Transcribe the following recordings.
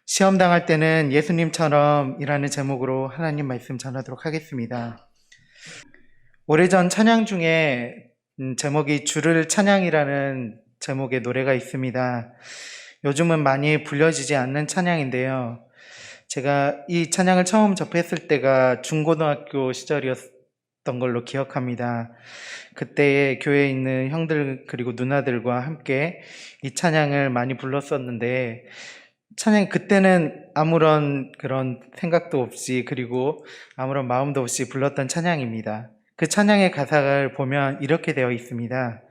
시험 당할 때는 예수님처럼 이라는 제목으로 하나님 말씀 전하도록 하겠습니다. 오래전 찬양 중에 제목이 주를 찬양이라는 제목의 노래가 있습니다. 요즘은 많이 불려지지 않는 찬양인데요. 제가 이 찬양을 처음 접했을 때가 중고등학교 시절이었던 걸로 기억합니다. 그때 교회에 있는 형들 그리고 누나들과 함께 이 찬양을 많이 불렀었는데 찬양 그때는 아무런 그런 생각도 없이 그리고 아무런 마음도 없이 불렀던 찬양입니다. 그 찬양의 가사를 보면 이렇게 되어 있습니다.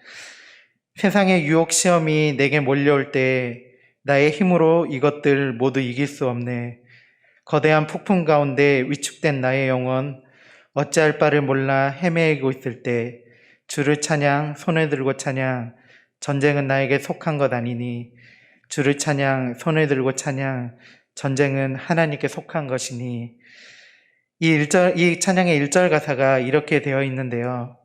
세상의 유혹 시험이 내게 몰려올 때 나의 힘으로 이것들 모두 이길 수 없네. 거대한 폭풍 가운데 위축된 나의 영혼 어찌할 바를 몰라 헤매이고 있을 때 주를 찬양 손을 들고 찬양 전쟁은 나에게 속한 것 아니니 주를 찬양 손을 들고 찬양 전쟁은 하나님께 속한 것이니 이 찬양의 1절 가사가 이렇게 되어 있는데요.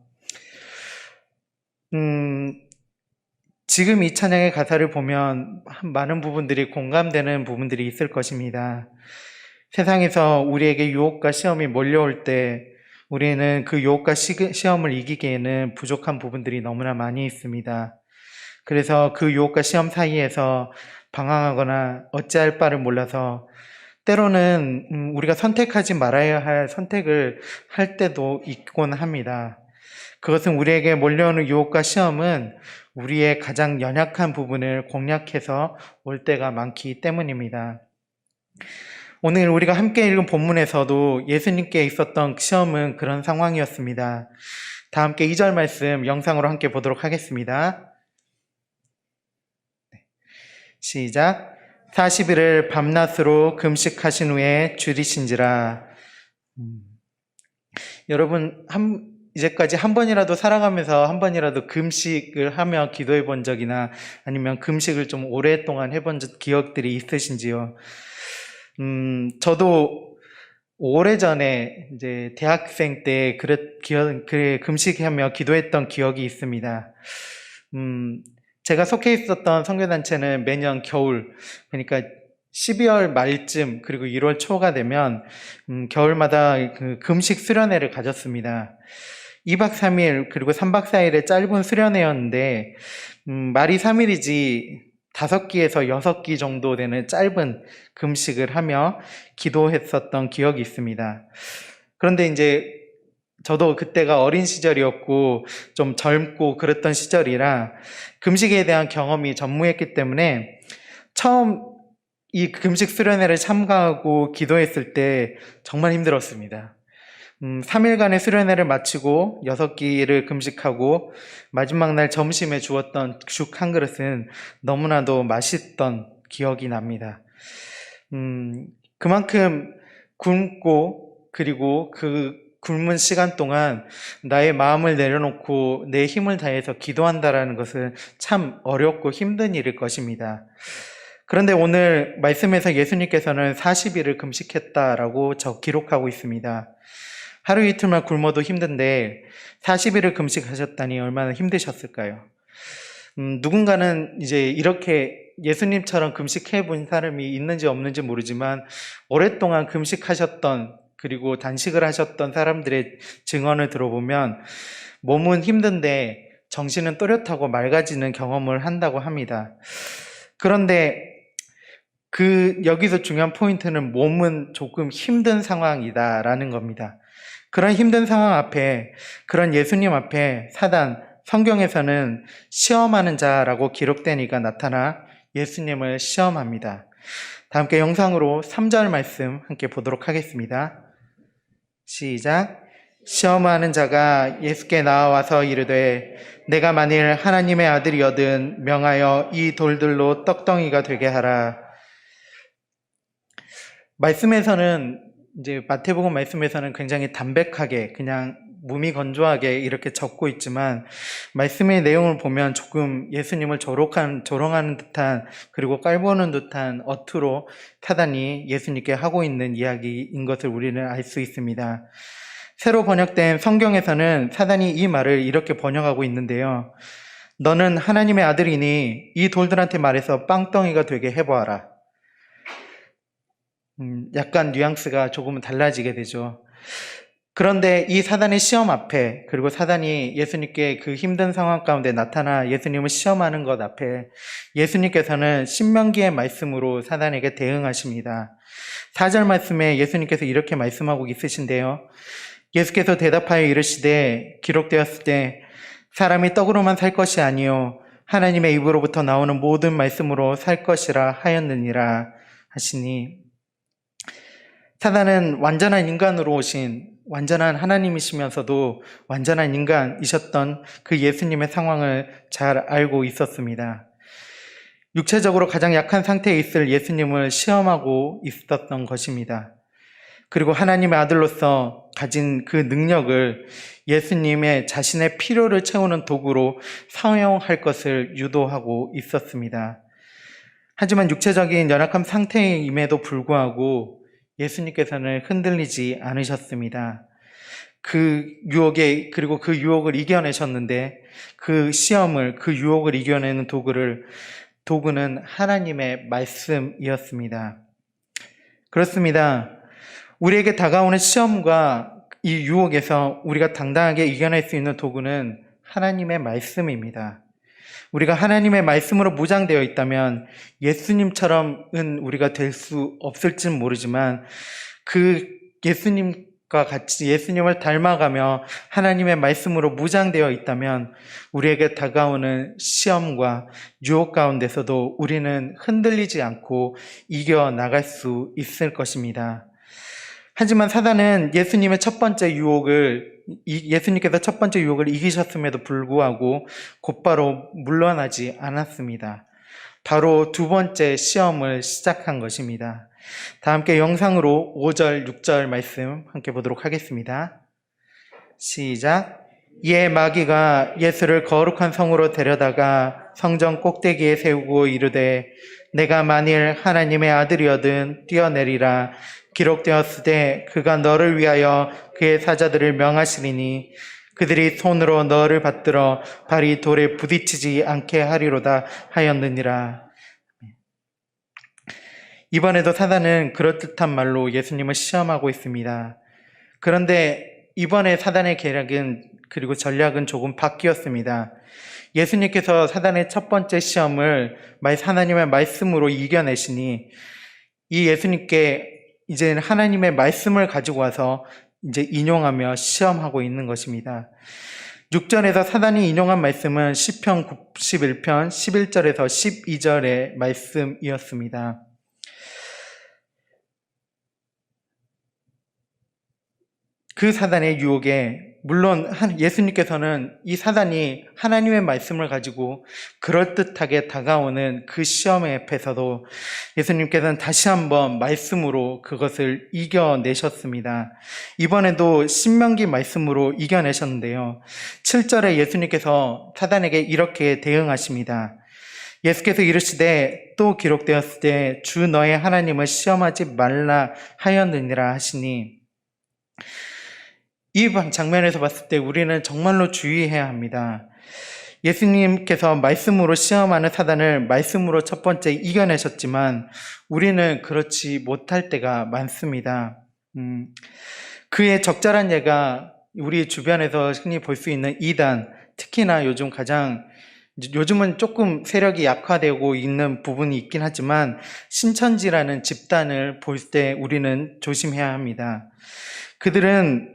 지금 이 찬양의 가사를 보면 많은 부분들이 공감되는 부분들이 있을 것입니다. 세상에서 우리에게 유혹과 시험이 몰려올 때 우리는 그 유혹과 시험을 이기기에는 부족한 부분들이 너무나 많이 있습니다. 그래서 그 유혹과 시험 사이에서 방황하거나 어찌할 바를 몰라서 때로는 우리가 선택하지 말아야 할 선택을 할 때도 있곤 합니다. 그것은 우리에게 몰려오는 유혹과 시험은 우리의 가장 연약한 부분을 공략해서 올 때가 많기 때문입니다. 오늘 우리가 함께 읽은 본문에서도 예수님께 있었던 시험은 그런 상황이었습니다. 다 함께 2절 말씀 영상으로 함께 보도록 하겠습니다. 시작. 40일을 밤낮으로 금식하신 후에 줄이신지라. 여러분 이제까지 한 번이라도 살아가면서 한 번이라도 금식을 하며 기도해 본 적이나 아니면 금식을 좀 오랫동안 해본 기억들이 있으신지요? 저도 오래전에 이제 대학생 때 금식하며 기도했던 기억이 있습니다. 제가 속해 있었던 선교단체는 매년 겨울, 그러니까 12월 말쯤 그리고 1월 초가 되면 겨울마다 그 금식 수련회를 가졌습니다. 2박 3일 그리고 3박 4일의 짧은 수련회였는데 말이 3일이지 5끼에서 6끼 정도 되는 짧은 금식을 하며 기도했었던 기억이 있습니다. 그런데 이제 저도 그때가 어린 시절이었고 좀 젊고 그랬던 시절이라 금식에 대한 경험이 전무했기 때문에 처음 이 금식 수련회를 참가하고 기도했을 때 정말 힘들었습니다. 3일간의 수련회를 마치고 6끼를 금식하고 마지막 날 점심에 주었던 죽 한 그릇은 너무나도 맛있던 기억이 납니다. 그만큼 굶고 그리고 그 굶은 시간 동안 나의 마음을 내려놓고 내 힘을 다해서 기도한다라는 것은 참 어렵고 힘든 일일 것입니다. 그런데 오늘 말씀에서 예수님께서는 40일을 금식했다라고 기록하고 있습니다. 하루 이틀만 굶어도 힘든데 40일을 금식하셨다니 얼마나 힘드셨을까요? 누군가는 이제 이렇게 예수님처럼 금식해 본 사람이 있는지 없는지 모르지만 오랫동안 금식하셨던 그리고 단식을 하셨던 사람들의 증언을 들어보면 몸은 힘든데 정신은 또렷하고 맑아지는 경험을 한다고 합니다. 그런데 여기서 중요한 포인트는 몸은 조금 힘든 상황이다라는 겁니다. 그런 힘든 상황 앞에, 그런 예수님 앞에 성경에서는 시험하는 자라고 기록된 이가 나타나 예수님을 시험합니다. 다 함께 영상으로 3절 말씀 함께 보도록 하겠습니다. 시작. 시험하는 자가 예수께 나와서 이르되 내가 만일 하나님의 아들이거든 명하여 이 돌들로 떡덩이가 되게 하라. 말씀에서는 이제 마태복음 말씀에서는 굉장히 담백하게 그냥 무미건조하게 이렇게 적고 있지만 말씀의 내용을 보면 조금 예수님을 조롱하는 듯한 그리고 깔보는 듯한 어투로 사단이 예수님께 하고 있는 이야기인 것을 우리는 알 수 있습니다. 새로 번역된 성경에서는 사단이 이 말을 이렇게 번역하고 있는데요. 너는 하나님의 아들이니 이 돌들한테 말해서 빵덩이가 되게 해보아라. 약간 뉘앙스가 조금은 달라지게 되죠. 그런데 이 사단의 시험 앞에, 그리고 사단이 예수님께 그 힘든 상황 가운데 나타나 예수님을 시험하는 것 앞에 예수님께서는 신명기의 말씀으로 사단에게 대응하십니다. 4절 말씀에 예수님께서 이렇게 말씀하고 있으신데요. 예수께서 대답하여 이르시되 기록되었을 때 사람이 떡으로만 살 것이 아니요 하나님의 입으로부터 나오는 모든 말씀으로 살 것이라 하였느니라 하시니, 사단은 완전한 인간으로 오신 완전한 하나님이시면서도 완전한 인간이셨던 그 예수님의 상황을 잘 알고 있었습니다. 육체적으로 가장 약한 상태에 있을 예수님을 시험하고 있었던 것입니다. 그리고 하나님의 아들로서 가진 그 능력을 예수님의 자신의 필요를 채우는 도구로 사용할 것을 유도하고 있었습니다. 하지만 육체적인 연약한 상태임에도 불구하고 예수님께서는 흔들리지 않으셨습니다. 그 유혹에, 그리고 그 유혹을 이겨내셨는데 그 시험을, 그 유혹을 이겨내는 도구는 하나님의 말씀이었습니다. 그렇습니다. 우리에게 다가오는 시험과 이 유혹에서 우리가 당당하게 이겨낼 수 있는 도구는 하나님의 말씀입니다. 우리가 하나님의 말씀으로 무장되어 있다면 예수님처럼은 우리가 될 수 없을진 모르지만 그 예수님과 같이 예수님을 닮아가며 하나님의 말씀으로 무장되어 있다면 우리에게 다가오는 시험과 유혹 가운데서도 우리는 흔들리지 않고 이겨나갈 수 있을 것입니다. 하지만 사단은 예수님께서 첫 번째 유혹을 이기셨음에도 불구하고 곧바로 물러나지 않았습니다. 바로 두 번째 시험을 시작한 것입니다. 다 함께 영상으로 5절, 6절 말씀 함께 보도록 하겠습니다. 시작. 이에 마귀가 예수를 거룩한 성으로 데려다가 성전 꼭대기에 세우고 이르되 내가 만일 하나님의 아들이거든 뛰어내리라. 기록되었으되 그가 너를 위하여 그의 사자들을 명하시리니 그들이 손으로 너를 받들어 발이 돌에 부딪히지 않게 하리로다 하였느니라. 이번에도 사단은 그럴듯한 말로 예수님을 시험하고 있습니다. 그런데 이번에 사단의 계략은, 그리고 전략은 조금 바뀌었습니다. 예수님께서 사단의 첫 번째 시험을 하나님의 말씀으로 이겨내시니 이 예수님께 이제 하나님의 말씀을 가지고 와서 이제 인용하며 시험하고 있는 것입니다. 6절에서 사단이 인용한 말씀은 시편 91편 11절에서 12절의 말씀이었습니다. 그 사단의 유혹에 물론 예수님께서는 이 사단이 하나님의 말씀을 가지고 그럴듯하게 다가오는 그 시험의 앞에서도 예수님께서는 다시 한번 말씀으로 그것을 이겨내셨습니다. 이번에도 신명기 말씀으로 이겨내셨는데요. 7절에 예수님께서 사단에게 이렇게 대응하십니다. 예수께서 이르시되 또 기록되었을 때 주 너의 하나님을 시험하지 말라 하였느니라 하시니, 이 장면에서 봤을 때 우리는 정말로 주의해야 합니다. 예수님께서 말씀으로 시험하는 사단을 말씀으로 첫 번째 이겨내셨지만 우리는 그렇지 못할 때가 많습니다. 그의 적절한 예가 우리 주변에서 흔히 볼 수 있는 이단, 특히나 요즘은 조금 세력이 약화되고 있는 부분이 있긴 하지만 신천지라는 집단을 볼 때 우리는 조심해야 합니다. 그들은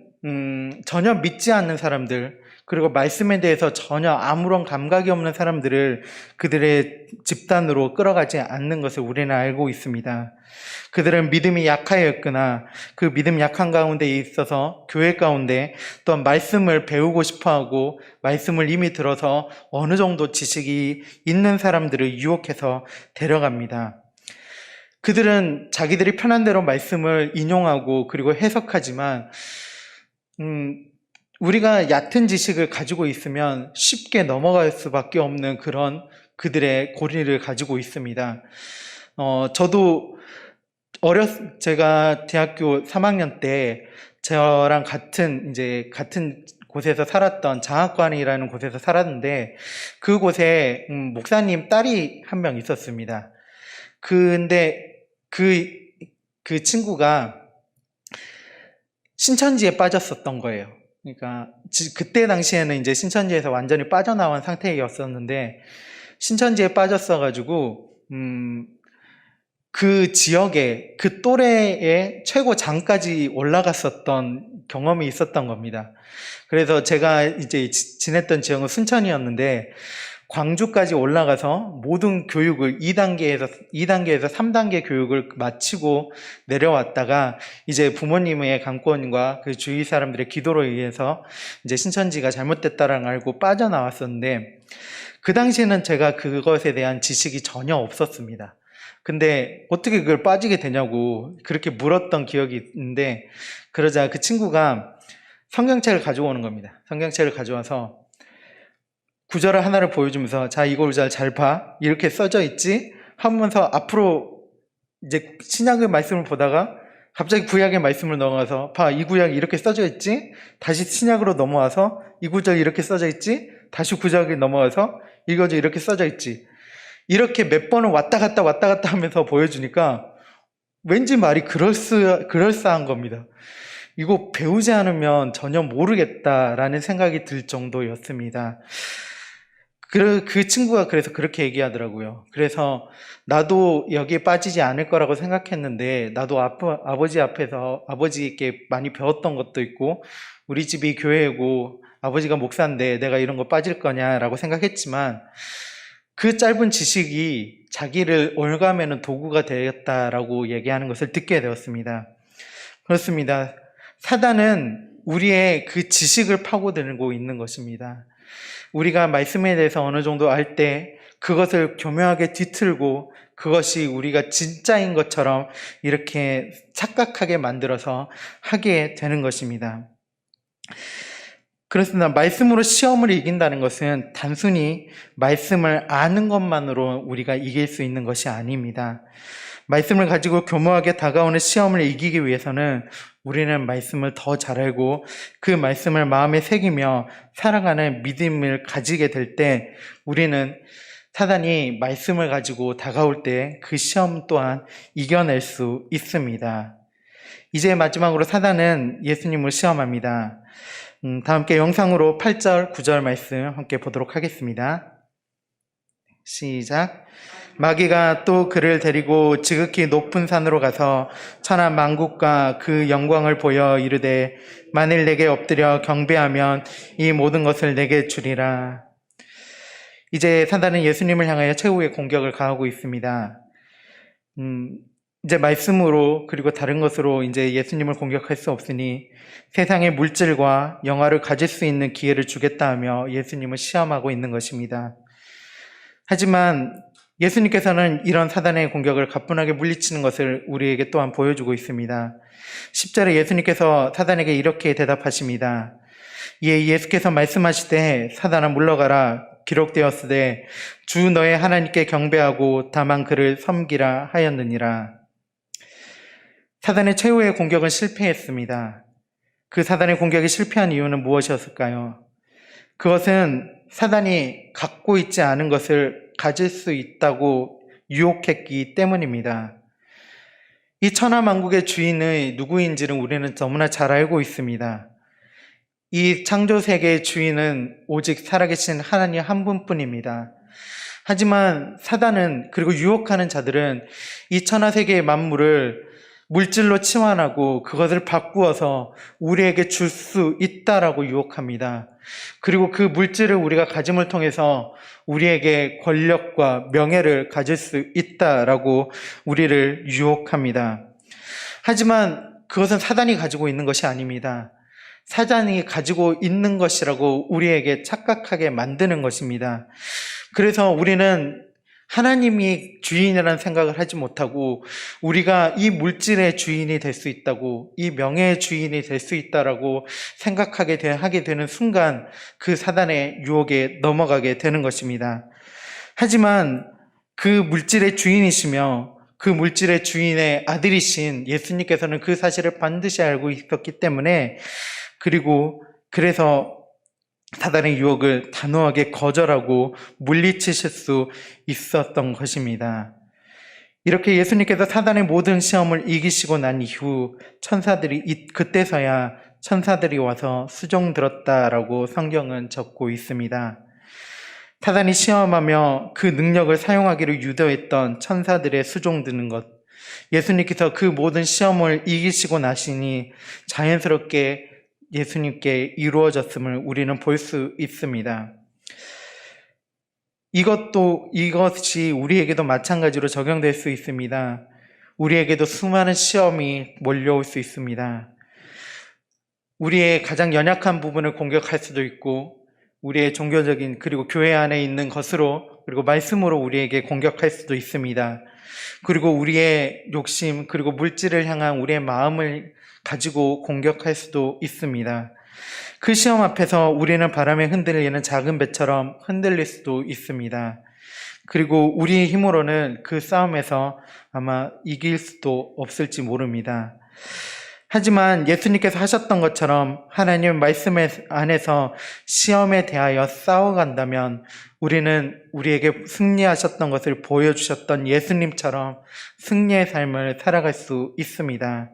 전혀 믿지 않는 사람들, 그리고 말씀에 대해서 전혀 아무런 감각이 없는 사람들을 그들의 집단으로 끌어가지 않는 것을 우리는 알고 있습니다. 그들은 믿음이 약하였거나 그 믿음 약한 가운데 있어서 교회 가운데 또한 말씀을 배우고 싶어하고 말씀을 이미 들어서 어느 정도 지식이 있는 사람들을 유혹해서 데려갑니다. 그들은 자기들이 편한 대로 말씀을 인용하고 그리고 해석하지만 우리가 얕은 지식을 가지고 있으면 쉽게 넘어갈 수밖에 없는 그런 그들의 고리를 가지고 있습니다. 저도 제가 대학교 3학년 때 저랑 같은 곳에서 살았던 장학관이라는 곳에서 살았는데 그곳에 목사님 딸이 한 명 있었습니다. 근데 그 친구가 신천지에 빠졌었던 거예요. 그러니까 그때 당시에는 이제 신천지에서 완전히 빠져나온 상태였었는데 신천지에 빠졌어가지고 그 지역에 그 또래의 최고장까지 올라갔었던 경험이 있었던 겁니다. 그래서 제가 이제 지냈던 지역은 순천이었는데 광주까지 올라가서 모든 교육을 2단계에서 3단계 교육을 마치고 내려왔다가 이제 부모님의 강권과 그 주위 사람들의 기도로 의해서 이제 신천지가 잘못됐다라는 걸 알고 빠져나왔었는데 그 당시에는 제가 그것에 대한 지식이 전혀 없었습니다. 근데 어떻게 그걸 빠지게 되냐고 그렇게 물었던 기억이 있는데 그러자 그 친구가 성경책을 가지고 오는 겁니다. 성경책을 가져와서 구절을 하나를 보여주면서 자, 이 구절 잘 봐. 이렇게 써져 있지? 하면서 앞으로 이제 신약의 말씀을 보다가 갑자기 구약의 말씀을 넘어가서 봐, 이 구약이 이렇게 써져 있지? 다시 신약으로 넘어와서 이 구절이 이렇게 써져 있지? 다시 구약에 넘어가서 이 구절이 이렇게 써져 있지? 이렇게 몇 번을 왔다 갔다 하면서 보여주니까 왠지 말이 그럴싸한 겁니다. 이거 배우지 않으면 전혀 모르겠다라는 생각이 들 정도였습니다. 그 친구가 그래서 그렇게 얘기하더라고요. 그래서 나도 여기에 빠지지 않을 거라고 생각했는데 나도 아버지 앞에서 아버지께 많이 배웠던 것도 있고 우리 집이 교회고 아버지가 목사인데 내가 이런 거 빠질 거냐라고 생각했지만 그 짧은 지식이 자기를 올가매는 도구가 되었다라고 얘기하는 것을 듣게 되었습니다. 그렇습니다. 사단은 우리의 그 지식을 파고들고 있는 것입니다. 우리가 말씀에 대해서 어느 정도 알 때 그것을 교묘하게 뒤틀고 그것이 우리가 진짜인 것처럼 이렇게 착각하게 만들어서 하게 되는 것입니다. 그렇습니다. 말씀으로 시험을 이긴다는 것은 단순히 말씀을 아는 것만으로 우리가 이길 수 있는 것이 아닙니다. 말씀을 가지고 교묘하게 다가오는 시험을 이기기 위해서는 우리는 말씀을 더 잘 알고 그 말씀을 마음에 새기며 살아가는 믿음을 가지게 될 때 우리는 사단이 말씀을 가지고 다가올 때 그 시험 또한 이겨낼 수 있습니다. 이제 마지막으로 사단은 예수님을 시험합니다. 다 함께 영상으로 8절, 9절 말씀 함께 보도록 하겠습니다. 시작. 마귀가 또 그를 데리고 지극히 높은 산으로 가서 천하 만국과 그 영광을 보여 이르되 만일 내게 엎드려 경배하면 이 모든 것을 내게 주리라. 이제 사단은 예수님을 향하여 최후의 공격을 가하고 있습니다. 이제 말씀으로 그리고 다른 것으로 이제 예수님을 공격할 수 없으니 세상의 물질과 영화를 가질 수 있는 기회를 주겠다 하며 예수님을 시험하고 있는 것입니다. 하지만 예수님께서는 이런 사단의 공격을 가뿐하게 물리치는 것을 우리에게 또한 보여주고 있습니다. 10절에 예수님께서 사단에게 이렇게 대답하십니다. 이에 예수께서 말씀하시되 사단아 물러가라 기록되었으되 주 너의 하나님께 경배하고 다만 그를 섬기라 하였느니라. 사단의 최후의 공격은 실패했습니다. 그 사단의 공격이 실패한 이유는 무엇이었을까요? 그것은 사단이 갖고 있지 않은 것을 가질 수 있다고 유혹했기 때문입니다. 이 천하만국의 주인의 누구인지는 우리는 너무나 잘 알고 있습니다. 이 창조세계의 주인은 오직 살아계신 하나님 한 분뿐입니다. 하지만 사단은 그리고 유혹하는 자들은 이 천하세계의 만물을 물질로 치환하고 그것을 바꾸어서 우리에게 줄 수 있다라고 유혹합니다. 그리고 그 물질을 우리가 가짐을 통해서 우리에게 권력과 명예를 가질 수 있다라고 우리를 유혹합니다. 하지만 그것은 사단이 가지고 있는 것이 아닙니다. 사단이 가지고 있는 것이라고 우리에게 착각하게 만드는 것입니다. 그래서 우리는 하나님이 주인이라는 생각을 하지 못하고 우리가 이 물질의 주인이 될 수 있다고, 이 명예의 주인이 될 수 있다라고 하게 되는 순간 그 사단의 유혹에 넘어가게 되는 것입니다. 하지만 그 물질의 주인이시며 그 물질의 주인의 아들이신 예수님께서는 그 사실을 반드시 알고 있었기 때문에 그래서 사단의 유혹을 단호하게 거절하고 물리치실 수 있었던 것입니다. 이렇게 예수님께서 사단의 모든 시험을 이기시고 난 이후 그때서야 천사들이 와서 수종 들었다라고 성경은 적고 있습니다. 사단이 시험하며 그 능력을 사용하기를 유도했던 천사들의 수종 드는 것, 예수님께서 그 모든 시험을 이기시고 나시니 자연스럽게 예수님께 이루어졌음을 우리는 볼 수 있습니다. 이것이 우리에게도 마찬가지로 적용될 수 있습니다. 우리에게도 수많은 시험이 몰려올 수 있습니다. 우리의 가장 연약한 부분을 공격할 수도 있고, 우리의 종교적인 그리고 교회 안에 있는 것으로 그리고 말씀으로 우리에게 공격할 수도 있습니다. 그리고 우리의 욕심 그리고 물질을 향한 우리의 마음을 가지고 공격할 수도 있습니다. 그 시험 앞에서 우리는 바람에 흔들리는 작은 배처럼 흔들릴 수도 있습니다. 그리고 우리의 힘으로는 그 싸움에서 아마 이길 수도 없을지 모릅니다. 하지만 예수님께서 하셨던 것처럼 하나님의 말씀 안에서 시험에 대하여 싸워간다면 우리는 우리에게 승리하셨던 것을 보여주셨던 예수님처럼 승리의 삶을 살아갈 수 있습니다.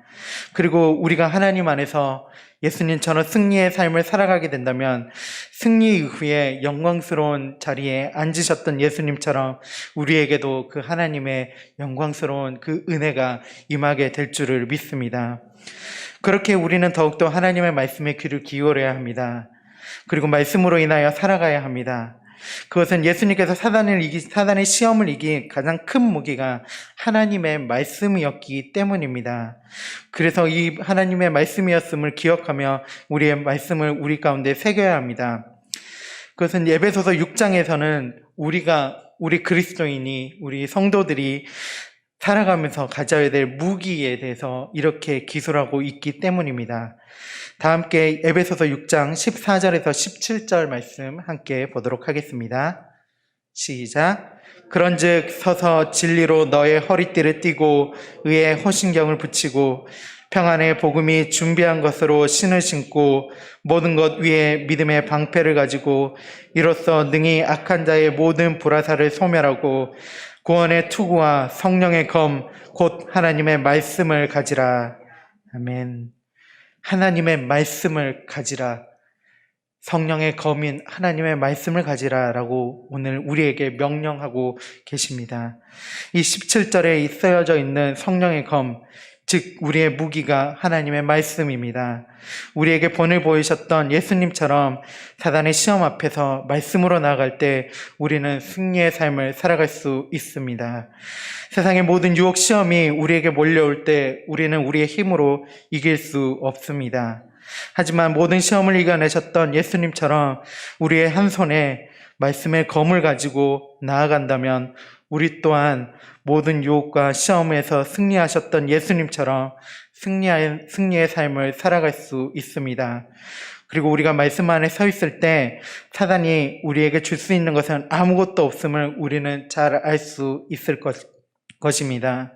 그리고 우리가 하나님 안에서 예수님처럼 승리의 삶을 살아가게 된다면 승리 이후에 영광스러운 자리에 앉으셨던 예수님처럼 우리에게도 그 하나님의 영광스러운 그 은혜가 임하게 될 줄을 믿습니다. 그렇게 우리는 더욱더 하나님의 말씀에 귀를 기울여야 합니다. 그리고 말씀으로 인하여 살아가야 합니다. 그것은 예수님께서 사단의 시험을 이긴 가장 큰 무기가 하나님의 말씀이었기 때문입니다. 그래서 이 하나님의 말씀이었음을 기억하며 우리의 말씀을 우리 가운데 새겨야 합니다. 그것은 에베소서 6장에서는 우리 그리스도인이, 우리 성도들이 살아가면서 가져야 될 무기에 대해서 이렇게 기술하고 있기 때문입니다. 다 함께 에베소서 6장 14절에서 17절 말씀 함께 보도록 하겠습니다. 시작. 그런즉 서서 진리로 너의 허리띠를 띠고 의의 호신경을 붙이고 평안의 복음이 준비한 것으로 신을 신고 모든 것 위에 믿음의 방패를 가지고 이로써 능히 악한 자의 모든 불화살을 소멸하고 구원의 투구와 성령의 검 곧 하나님의 말씀을 가지라. 아멘. 하나님의 말씀을 가지라. 성령의 검인 하나님의 말씀을 가지라라고 오늘 우리에게 명령하고 계십니다. 이 17절에 쓰여져 있는 성령의 검, 즉 우리의 무기가 하나님의 말씀입니다. 우리에게 본을 보이셨던 예수님처럼 사단의 시험 앞에서 말씀으로 나아갈 때 우리는 승리의 삶을 살아갈 수 있습니다. 세상의 모든 유혹 시험이 우리에게 몰려올 때 우리는 우리의 힘으로 이길 수 없습니다. 하지만 모든 시험을 이겨내셨던 예수님처럼 우리의 한 손에 말씀의 검을 가지고 나아간다면 우리 또한 모든 유혹과 시험에서 승리하셨던 예수님처럼 승리의 삶을 살아갈 수 있습니다. 그리고 우리가 말씀 안에 서 있을 때 사단이 우리에게 줄 수 있는 것은 아무것도 없음을 우리는 잘 알 수 있을 것입니다.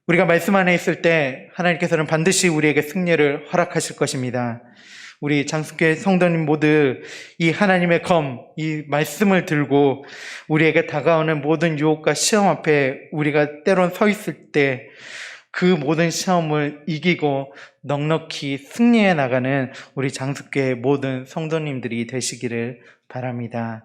우리가 말씀 안에 있을 때 하나님께서는 반드시 우리에게 승리를 허락하실 것입니다. 우리 장수교회 성도님 모두 이 하나님의 검, 이 말씀을 들고 우리에게 다가오는 모든 유혹과 시험 앞에 우리가 때론 서 있을 때 그 모든 시험을 이기고 넉넉히 승리해 나가는 우리 장수교회 모든 성도님들이 되시기를 바랍니다.